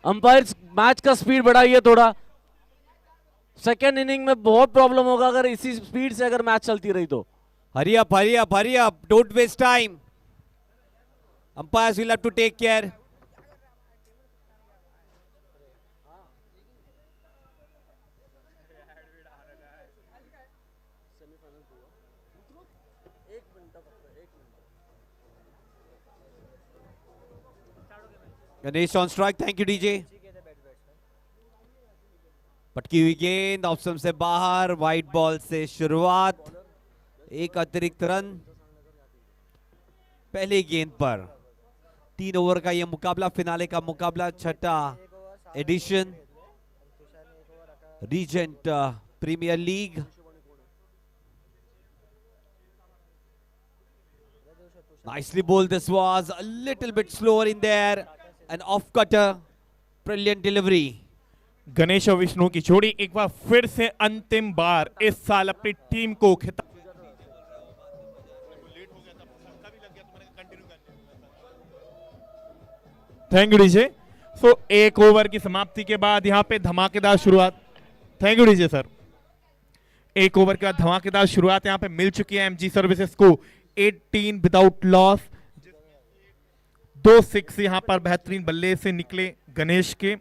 Umpire match का speed बढ़ाइए थोड़ा। सेकेंड इनिंग में बहुत प्रॉब्लम होगा अगर इसी स्पीड से अगर मैच चलती रही तो। Hurry up, hurry up, hurry up. Don't waste time. Umpires will have to take care. Ganesh on strike. Thank you, DJ. पटकी हुई गेंद ऑफ स्टंप से बाहर, वाइट बॉल से शुरुआत, एक अतिरिक्त रन पहले गेंद पर। 3 ओवर का यह मुकाबला, फिनाले का मुकाबला, छठा edition Regent Premier League. Nicely bowled. This was a little bit slower in there. An off cutter. Brilliant delivery. Ganesh और विष्णु की जोड़ी एक बार फिर से अंतिम बार इस साल अपनी टीम को खिताब। Thank you DJ. सो एक ओवर की समाप्ति के बाद यहां पे धमाकेदार शुरुआत। Thank you DJ sir. एक ओवर के बाद धमाकेदार शुरुआत यहां पे मिल चुकी है एमजी सर्विसेज को। 18 विदाउट लॉस, 2 6 यहां पर बेहतरीन बल्ले से निकले गणेश के,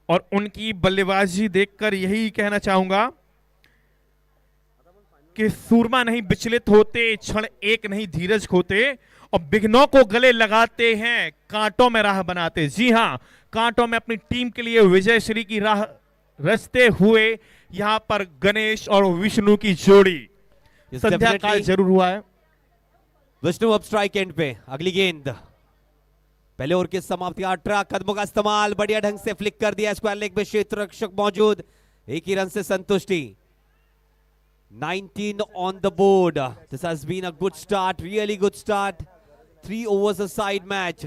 और उनकी बल्लेबाजी देखकर यही कहना चाहूंगा कि सूरमा नहीं विचलित होते, क्षण एक नहीं धीरज खोते, और विघ्नों को गले लगाते हैं, कांटों में राह बनाते। जी हां, कांटों में अपनी टीम के लिए विजय श्री की राह रचते हुए यहां पर गणेश और विष्णु की जोड़ी। संध्या काल जरूर हुआ है। विष्णु अब स्ट्राइक एंड पे। अगली गेंद पहले ओवर की समाप्ति। 18 कदमों का इस्तेमाल, बढ़िया ढंग से फ्लिक कर दिया। स्क्वायर लेग में क्षेत्र रक्षक मौजूद, एक ही रन से संतुष्टि। 19 on the board. This has been a good start, really good start. 3 overs a side match.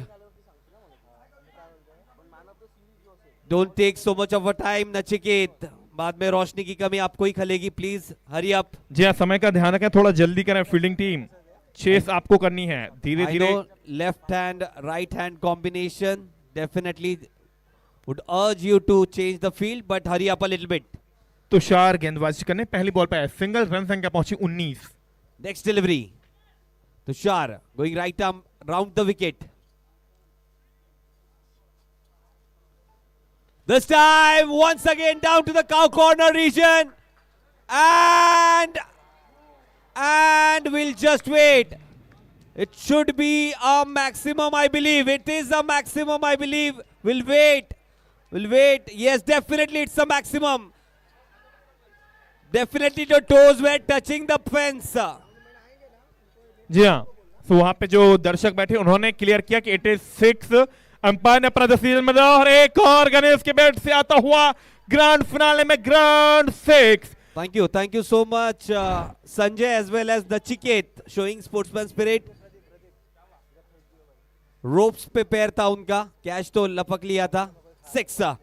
Don't take so much of a time, Nachiket. बाद में रोशनी की कमी आपको ही खलेगी, प्लीज हरी अप। जी हाँ, समय का ध्यान रखें, थोड़ा जल्दी करें। फील्डिंग टीम चेस आपको करनी है, धीरे धीरे। Left hand right hand combination definitely would urge you to change the field, but hurry up a little bit. Tushar गेंदबाजी करने पहली बॉल पे सिंगल, रन संख्या पहुंची 19। Next delivery. Tushar going right arm round the wicket. This time once again down to the cow corner region, and we'll just wait. It should be a maximum, I believe. It is a maximum, I believe. We'll wait. Yes, definitely it's a maximum. Definitely the toes were touching the fence. जी हाँ, तो वहां पे जो दर्शक बैठे उन्होंने clear किया कि 86। अंपायर ने अपना डिसीजन में दिया, और एक और गणेश के बैट से आता हुआ ग्रैंड फिनाले में grand 6। Thank you so much, Sanjay as well as Nachiket, showing sportsman spirit. Ropes पे पैर था उनका, कैच तो लपक लिया था। 6,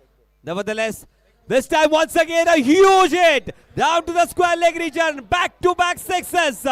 nevertheless, this time once again a huge hit down to the square leg region, back-to-back 6s,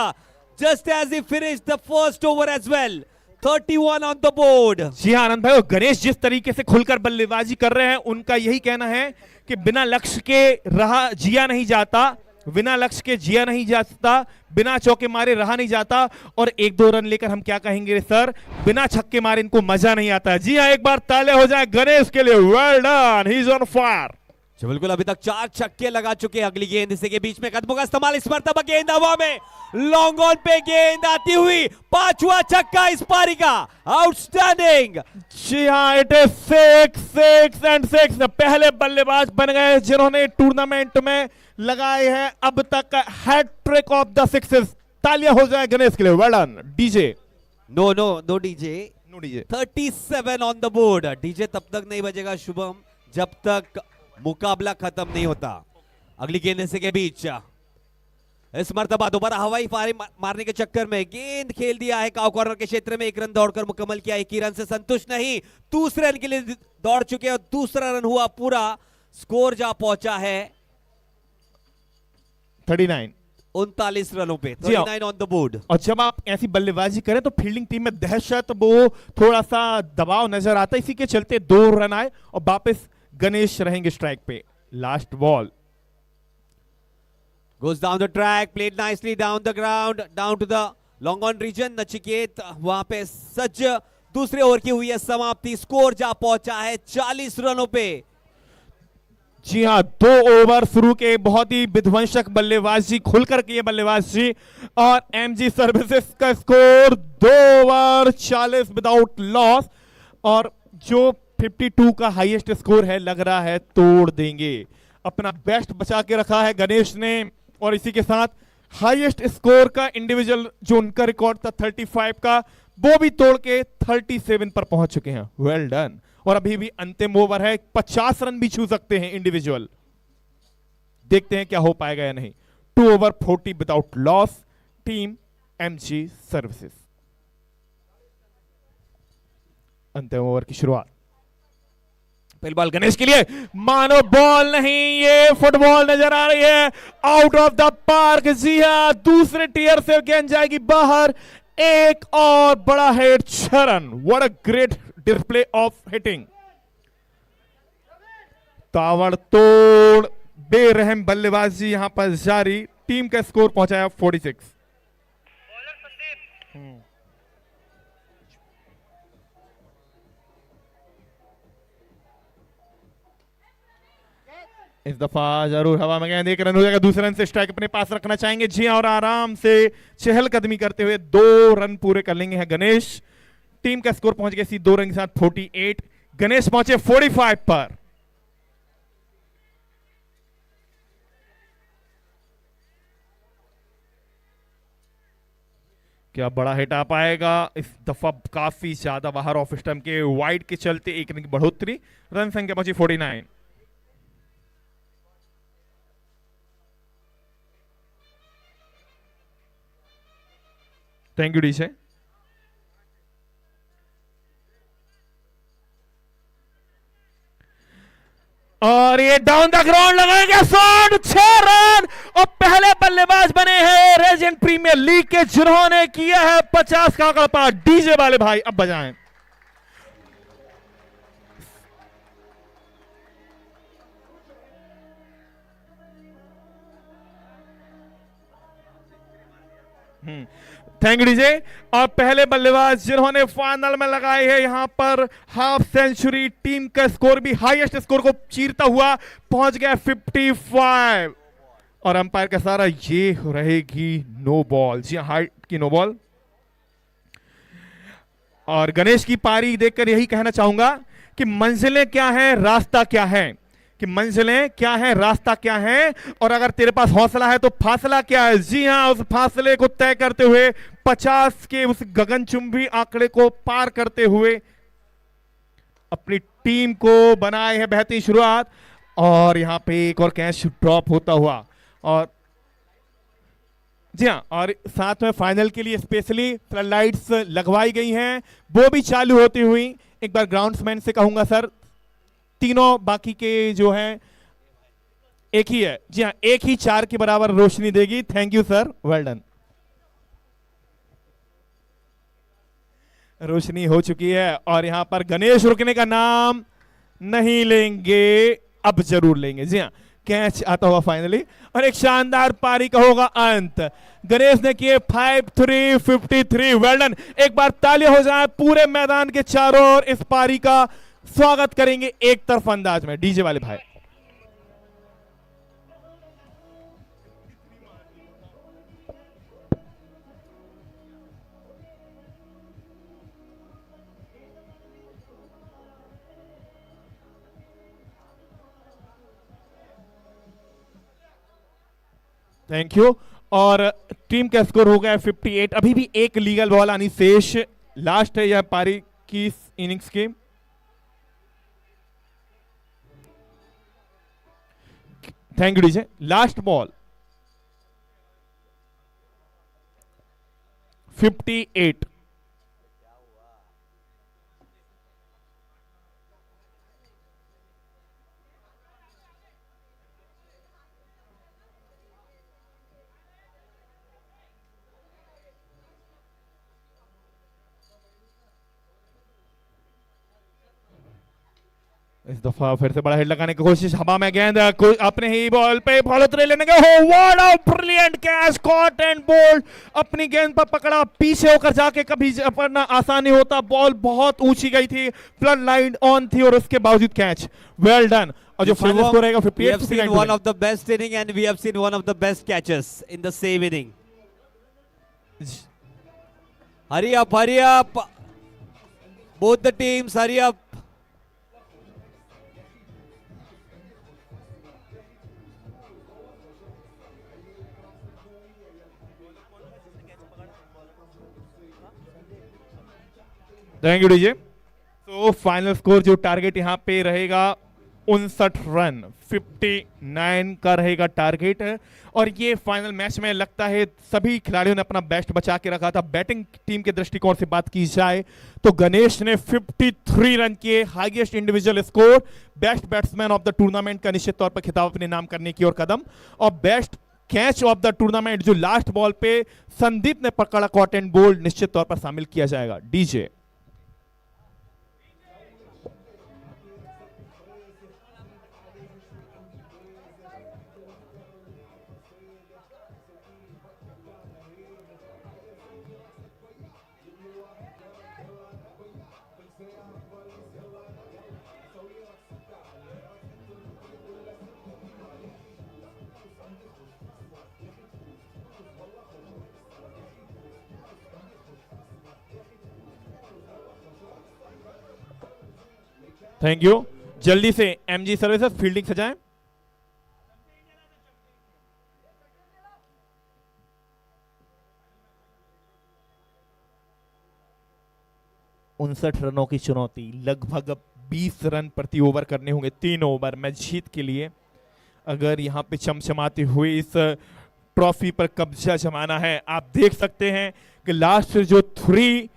just as he finished the first over as well. 31 on the board. जी हाँ आनंद भाई, और गणेश जिस तरीके से खुलकर बल्लेबाजी कर रहे हैं, उनका यही कहना है कि बिना लक्ष्य के रहा जिया नहीं जाता, बिना लक्ष्य के जिया नहीं जाता, बिना चौके मारे रहा नहीं जाता। और 1-2 रन लेकर हम क्या कहेंगे सर, बिना छक्के मारे इनको मजा नहीं आता। जी हाँ, एक बार ताले हो जाए गणेश के लिए। Well done, he is on fire. बिल्कुल, अभी तक 4 छक्के लगा चुके हैं। अगली गेंद इसी के बीच में कदमों का इस्तेमाल, इस मरतबा गेंद हवा में, लॉन्ग ऑन पे गेंद आती हुई, 5वां छक्का इस पारी का। आउटस्टैंडिंग। जी हाँ, इट इज 6 एंड 6। पहले बल्लेबाज बन गए जिन्होंने टूर्नामेंट में लगाए हैं अब तक हैट्रिक ऑफ द 6s। तालियां हो जाए गणेश के लिए। Well done DJ. No DJ, 37 on the board. DJ तब तक नहीं बजेगा शुभम जब तक मुकाबला खत्म नहीं होता। अगली गेंद इसी के बीच, इस मर्तबा दोबारा हवाई फायरी मारने के चक्कर में गेंद खेल दिया है काउ कॉर्नर के क्षेत्र में। 1 रन दौड़कर मुकम्मल किया, 1 ही रन से संतुष्ट नहीं, दूसरे रन के लिए दौड़ चुके और दूसरा रन हुआ पूरा। स्कोर जा पहुंचा है 39। 39 रनों पे, जी हाँ। 39 ऑन द बोर्ड। और जब आप ऐसी बल्लेबाजी करें तो फील्डिंग टीम में दहशत, वो थोड़ा सा दबाव नजर आता है। इसी के चलते 2 रन आए और वापस गणेश रहेंगे स्ट्राइक पे। Last ball Goes down the track, played nicely down the ground, down to the long on region. Nachiket वहां पे सज्ज, दूसरे ओवर की हुई है समाप्ति। स्कोर जा पहुंचा है 40 रनों पे। जी हाँ, 2 ओवर शुरू के बहुत ही विध्वंसक बल्लेबाजी, खुलकर की बल्लेबाजी, और एमजी सर्विसेज का स्कोर 2 ओवर 40 विदाउट लॉस। और जो 52 का हाईएस्ट स्कोर है, लग रहा है तोड़ देंगे। अपना बेस्ट बचा के रखा है गणेश ने, और इसी के साथ हाईएस्ट स्कोर का इंडिविजुअल जो उनका रिकॉर्ड था 35 का, वो भी तोड़ के 37 पर पहुंच चुके हैं। Well done. और अभी भी अंतिम ओवर है, 50 रन भी छू सकते हैं इंडिविजुअल। देखते हैं क्या हो पाएगा या नहीं। 2 over 40 without loss, team MG services. अंतिम ओवर की शुरुआत। पहली बॉल गणेश के लिए, मानो बॉल नहीं, ये फुटबॉल नजर आ रही है, आउट ऑफ द पार्क। जी हां, दूसरे टीयर से गेंद जाएगी बाहर। एक और बड़ा hit, 6 run. What a great display of hitting. ताबड़तोड़ बेरहम बल्लेबाजी यहां पर जारी। टीम का स्कोर पहुंचाया 46। इस दफा जरूर हवा में गेंद, 1 रन हो जाएगा। दूसरे रन से स्ट्राइक अपने पास रखना चाहेंगे। जी हाँ, और आराम से चहलकदमी करते हुए 2 रन पूरे कर लेंगे हैं गणेश। टीम का स्कोर पहुंच गया इसी 2 रन के साथ 48। गणेश पहुंचे 45 पर। क्या बड़ा हिट आ पाएगा? इस दफा काफी ज्यादा बाहर ऑफ स्टंप के, वाइड के चलते 1 रन की बढ़ोतरी। रन संख्या पहुंची 49। Thank you DJ. और ये डाउन द ग्राउंड लगाएंगे शॉट, 6 रन। और पहले बल्लेबाज बने हैं रेजिडेंट प्रीमियर लीग के, जिन्होंने किया है 50 का आंकड़ा पार। डीजे वाले भाई अब बजाएं। Thank you DJ. और पहले बल्लेबाज जिन्होंने फाइनल में लगाई है यहां पर हाफ सेंचुरी। टीम का स्कोर भी हाईएस्ट स्कोर को चीरता हुआ पहुंच गया 55। और अंपायर का सारा ये रहेगी नो बॉल। जी हाइट की नो बॉल। और गणेश की पारी देखकर यही कहना चाहूंगा कि मंजिलें क्या हैं, रास्ता क्या है। कि मंजिलें क्या है, रास्ता क्या है, और अगर तेरे पास हौसला है तो फासला क्या है। जी हां, उस फासले को तय करते हुए 50 के उस गगनचुंबी आंकड़े को पार करते हुए अपनी टीम को बनाए है बेहतरीन शुरुआत। और यहां पे एक और कैच ड्रॉप होता हुआ। और जी हाँ, और साथ में फाइनल के लिए स्पेशली फ्लड लाइट्स लगवाई गई हैं, वो भी चालू होती हुई। एक बार ग्राउंड्समैन से कहूंगा सर, तीनों बाकी के जो हैं एक ही है। जी हाँ, एक ही 4 के बराबर रोशनी देगी। Thank you sir, well done. रोशनी हो चुकी है और यहां पर गणेश रुकने का नाम नहीं लेंगे, अब जरूर लेंगे। जी हाँ, कैच आता होगा फाइनली और एक शानदार पारी का होगा अंत। गणेश ने किए 5-3 53। Well done. एक बार तालियां हो जाए पूरे मैदान के चारों ओर। इस पारी का स्वागत करेंगे एक तरफ अंदाज में डीजे वाले भाई। Thank you. और टीम का स्कोर हो गया 58। अभी भी एक लीगल बॉल आनी शेष। लास्ट है यह पारी की इनिंग्स की। Thank you DJ. Last ball 58। इस दफा फिर से बड़ा हिट लगाने की कोशिश, हवा में गेंद अपने ही बॉल पे फॉलो थ्रू लेने का, हो what a brilliant catch, caught and bowled, अपनी गेंद पर पकड़ा, पीछे होकर जाके कभी पकड़ना आसान नहीं होता, बॉल बहुत ऊंची गई थी, फ्लड लाइन ऑन थी और उसके बावजूद कैच, वेल डन। और जो फाइनल स्कोर रहेगा 58 one of the best inning and we have seen one of the best catches in the same inning. Hurry up, both the teams, hurry up. Thank you DJ. तो final score जो target यहाँ पे रहेगा 59 run, 59 का रहेगा target. और ये final match में लगता है सभी खिलाड़ियों ने अपना बेस्ट बचा के रखा था। बैटिंग टीम के दृष्टिकोण से बात की जाए तो गणेश ने 53 रन किए, highest individual score, best batsman of the tournament का निश्चित तौर पर खिताब अपने नाम करने की ओर कदम, और best catch of the tournament जो लास्ट बॉल पे संदीप ने पकड़ा कॉट एंड बोल्ड, निश्चित तौर पर शामिल किया जाएगा। DJ thank you. जल्दी से एमजी सर्विसेज फील्डिंग सजाएं। उनसठ रनों की चुनौती, लगभग 20 रन प्रति ओवर करने होंगे 3 ओवर मैच जीत के लिए। अगर यहां पे चमचमाते हुए इस ट्रॉफी पर कब्जा जमाना है। आप देख सकते हैं कि लास्ट जो 3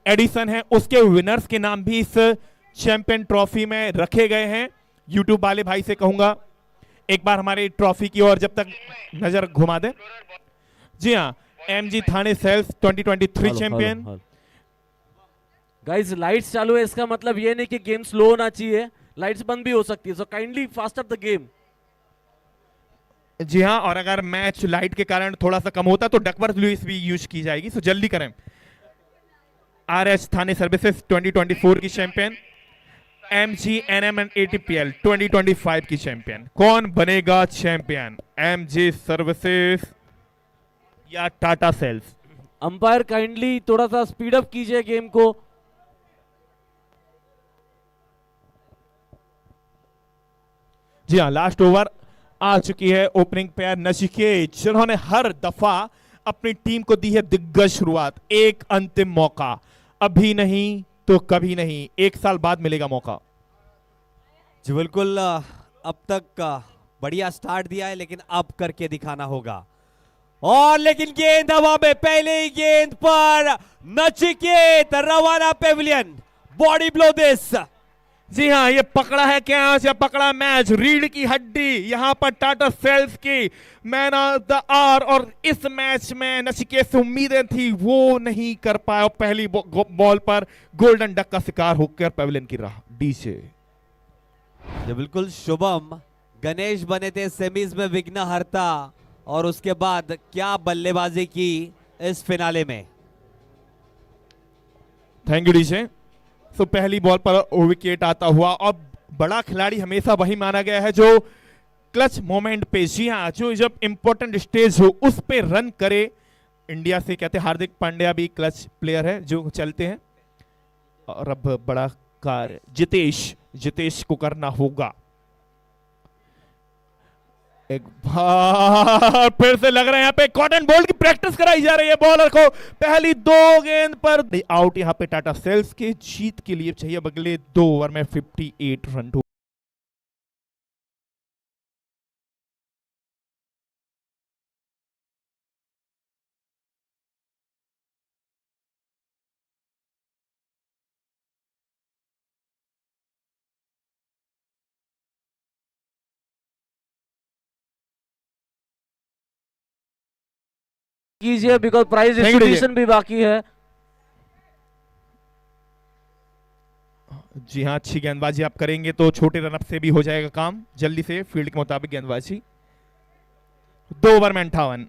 एडिशन है उसके विनर्स के नाम भी इस चैंपियन ट्रॉफी में रखे गए हैं। यूट्यूब वाले भाई से कहूंगा एक बार हमारे ट्रॉफी की ओर जब तक नजर घुमा दे। जी हाँ, एमजी थाने सेल्स 2023 चैंपियन। गाइस लाइट्स चालू है, इसका मतलब ये नहीं कि गेम स्लो होना चाहिए, लाइट्स बंद भी हो सकती है, so kindly fast up the game. जी हाँ, और अगर मैच लाइट के कारण थोड़ा सा कम होता तो डकवर्थ लुइस भी यूज की जाएगी, सो जल्दी करें। आरएच थाने सर्विसेज 2024 की चैंपियन, MGNM एंड ATPL 2025 की चैंपियन। कौन बनेगा चैंपियन, एमजी सर्विसेज या टाटा सेल्स? अंपायर काइंडली थोड़ा सा स्पीड अप कीजिए गेम को। जी हाँ, लास्ट ओवर आ चुकी है। ओपनिंग पेयर नचिकेत, जिन्होंने हर दफा अपनी टीम को दी है दिग्गज शुरुआत। एक अंतिम मौका, अभी नहीं तो कभी नहीं, 1 साल बाद मिलेगा मौका। जी बिल्कुल, अब तक बढ़िया स्टार्ट दिया है लेकिन अब करके दिखाना होगा। और लेकिन गेंद हवा में, पहले ही गेंद पर नचिकेत रवाना पेविलियन, बॉडी ब्लो दिस। जी हाँ, ये पकड़ा है कैच या पकड़ा मैच, रीढ़ की हड्डी यहां पर टाटा सेल्स की मैन ऑफ द आवर। और इस मैच में नचिकेत से उम्मीदें थी, वो नहीं कर पाया, और पहली बॉल पर गोल्डन डक का शिकार होकर पेविलियन की राह। डीजे जी बिल्कुल, शुभम गणेश बने थे सेमीज में विघ्नहर्ता, और उसके बाद क्या बल्लेबाजी की इस फिनाले में। Thank you DJ. तो पहली बॉल पर विकेट आता हुआ, और बड़ा खिलाड़ी हमेशा वही माना गया है जो क्लच मोमेंट पे, जी हाँ, जो जब इंपॉर्टेंट स्टेज हो उस पे रन करे। इंडिया से कहते हैं हार्दिक पांड्या भी क्लच प्लेयर है जो चलते हैं। और अब बड़ा कार्य जितेश को करना होगा। एक बार फिर से लग रहा है यहाँ पे कॉटन बॉल की प्रैक्टिस कराई जा रही है बॉलर को। पहली 2 गेंद पर आउट यहाँ पे टाटा सेल्स के। जीत के लिए चाहिए अगले 2 ओवर में 58 रन। कीजिए बिकॉज प्राइज डिस्ट्रीब्यूशन भी बाकी है। जी हाँ, अच्छी गेंदबाजी आप करेंगे तो छोटे रनअप से भी हो जाएगा काम जल्दी से, फील्ड के मुताबिक गेंदबाजी। 2 ओवर में 58।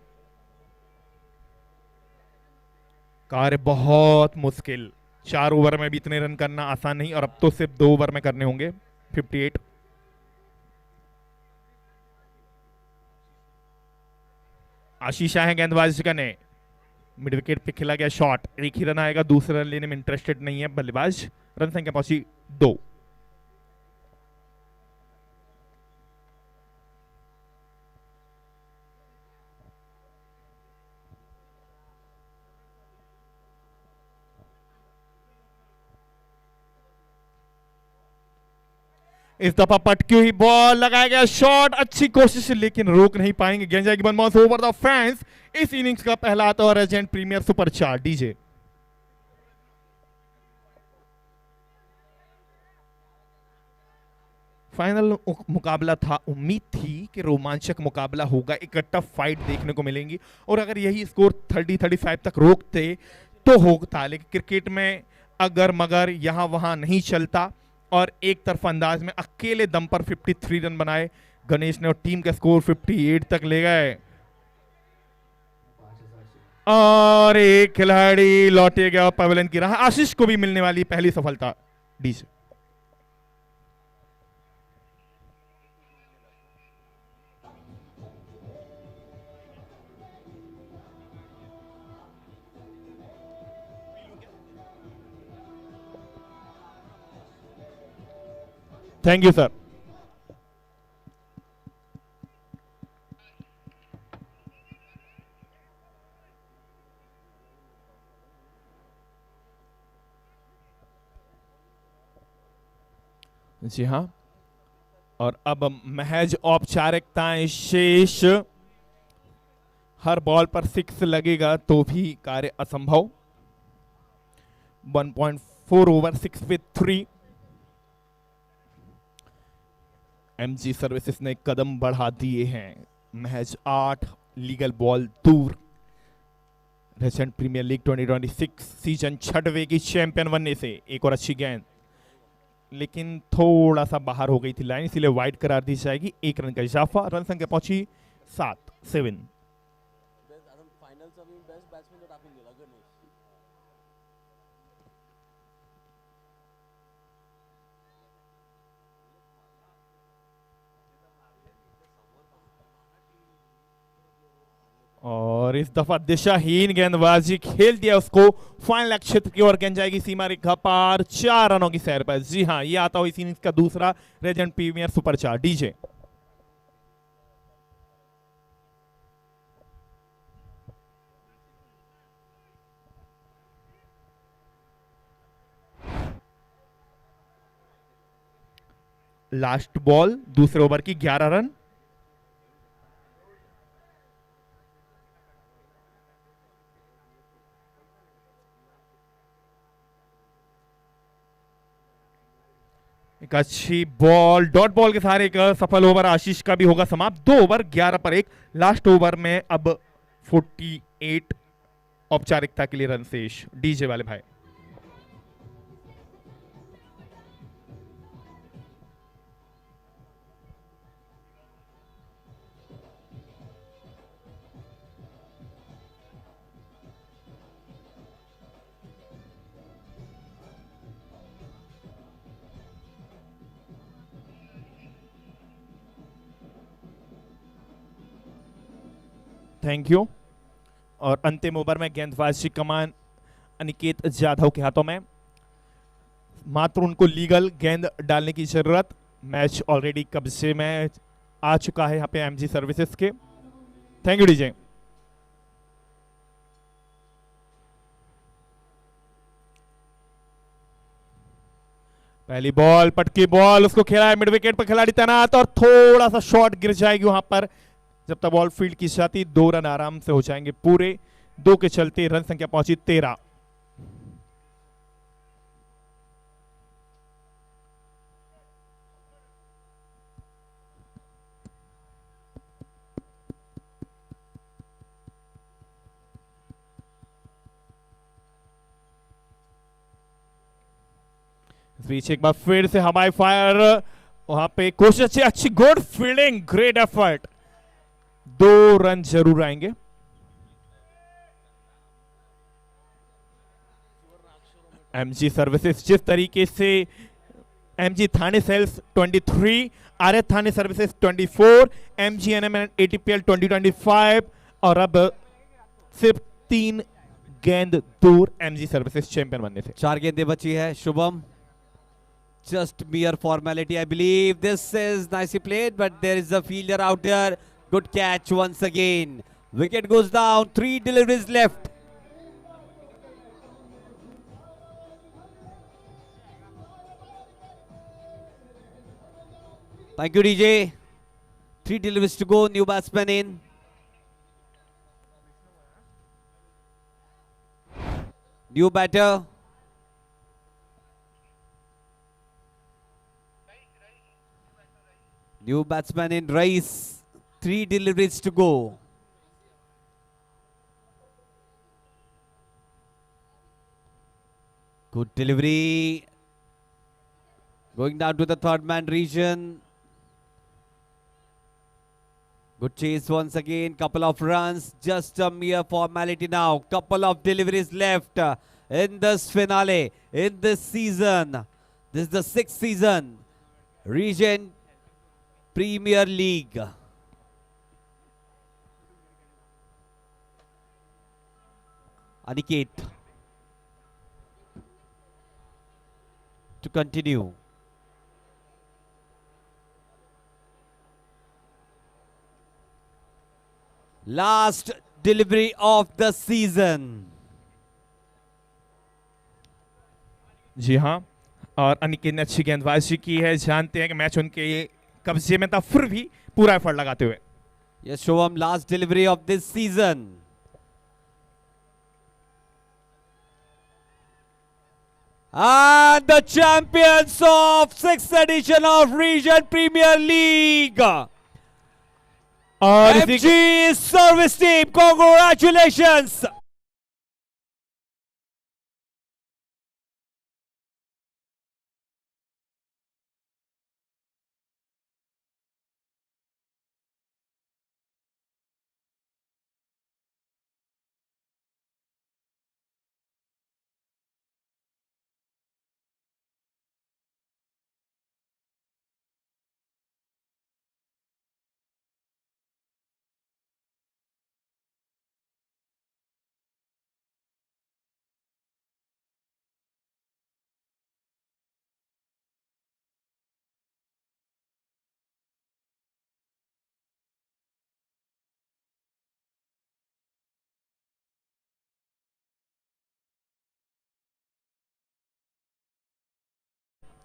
कार्य बहुत मुश्किल, 4 ओवर में भी इतने रन करना आसान नहीं, और अब तो सिर्फ 2 ओवर में करने होंगे। 58। आशीष शाह है गेंदबाजी करने, मिड विकेट पे खेला गया शॉट, एक ही रन आएगा, दूसरा रन लेने में इंटरेस्टेड नहीं है बल्लेबाज। रन संख्या पहुंची 2। इस दफा पटकी हुई बॉल, लगाया गया शॉट, अच्छी कोशिश लेकिन रोक नहीं पाएंगे। गेंद जाएगी one bounce over the fence. इस इनिंग्स का पहला आता है Regent Premier Super 4 DJ. Final मुकाबला था, उम्मीद थी कि रोमांचक मुकाबला होगा, एक टफ फाइट देखने को मिलेंगी, और अगर यही स्कोर 30-35 तक रोकते तो होता, लेकिन क्रिकेट में अगर मगर यहां वहां नहीं चलता, और एक तरफा अंदाज में अकेले दम पर 53 रन बनाए गणेश ने, और टीम का स्कोर 58 तक ले गए, और एक खिलाड़ी लौटे गया पवेलियन की राह। आशीष को भी मिलने वाली पहली सफलता डीजे। Thank you sir. जी हाँ, और अब महज औपचारिकताएं शेष। हर बॉल पर 6 लगेगा तो भी कार्य असंभव। 1.4 ओवर 6 पे 3। एमजी सर्विसेज ने कदम बढ़ा दिए हैं, महज 8 लीगल बॉल दूर रेजेंट प्रीमियर लीग 2026 सीजन 6वें की चैंपियन बनने से। एक और अच्छी गेंद, लेकिन थोड़ा सा बाहर हो गई थी लाइन, इसलिए वाइड करार दी जाएगी। 1 रन का इजाफा, रन संख्या पहुंची 7। और इस दफा दिशाहीन गेंदबाजी खेल दिया उसको फाइनल क्षेत्र की ओर। गेंद जाएगी सीमा रेखा पार, 4 रनों की सैर पर। जी हां, ये आता हुआ इस इनिंग्स का दूसरा Regent Premier Super 4 DJ. Last ball दूसरे ओवर की 11 रन। एक अच्छी बॉल, डॉट बॉल के सहारे एक सफल ओवर आशीष का भी होगा समाप्त। 2 ओवर 11 पर 1। लास्ट ओवर में अब 48 औपचारिकता के लिए रन शेष डीजे वाले भाई। Thank you. और अंतिम ओवर में गेंदबाजी कमान अनिकेत जाधव के हाथों में, मात्र उनको लीगल गेंद डालने की जरूरत। मैच ऑलरेडी कब्जे में आ चुका है यहाँ पे एमजी सर्विसेज के। Thank you DJ. पहली बॉल, पटकी बॉल, उसको खेला है मिड विकेट पर, खिलाड़ी तैनात, और थोड़ा सा शॉट गिर जाएगी वहां पर। जब तक बॉल फील्ड की जाती 2 रन आराम से हो जाएंगे पूरे। 2 के चलते रन संख्या पहुंची 13। इस बीच एक बार फिर से हवाई फायर, वहां पे कोशिश अच्छी अच्छी good fielding, great effort, 2 run जरूर आएंगे। एमजी सर्विसेज जिस तरीके से, एमजी थाने सेल्स 23, आर्य थाने सर्विसेज 24, एमजी एनएम एटीपीएल 2025, और अब सिर्फ 3 गेंद दूर एमजी सर्विसेज चैंपियन बनने से। 4 गेंदें बची है Shubham. Just mere formality, I believe. This is nicely played, but there is a fielder out there. Good catch once again. Wicket goes down. 3 deliveries left. Thank you, DJ. 3 deliveries to go. New batsman in. New batter. New batsman in, Rice. 3 deliveries to go. Good delivery. Going down to the third man region. Good chase once again. Couple of runs. Just a mere formality now. Couple of deliveries left in this finale, in this season. This is the 6th season. Region Premier League. Aniket to continue. Last delivery of the season. जी हाँ, और अनिकेत ने अच्छी गेंदबाजी की है। जानते हैं कि मैच उनके कब्जे में था, फिर भी पूरा एफर्ट लगाते हुए। Yes, Shivam, last delivery of this season. And the champions of 6th edition of Region Premier League, और MG Service Team, congratulations!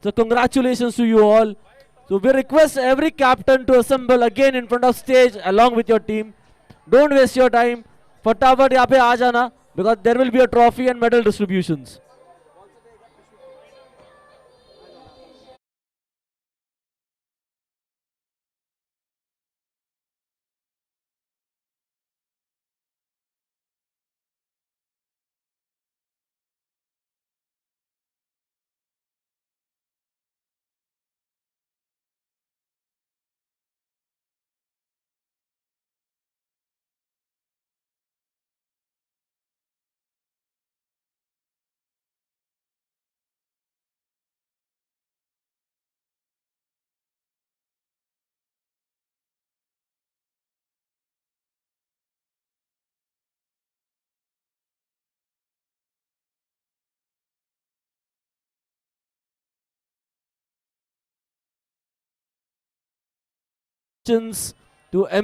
So congratulations to you all. So we request every captain to assemble again in front of stage along with your team. Don't waste your time. फटाफट यहाँ पे आ जाना, because there will be a trophy and medal distributions. To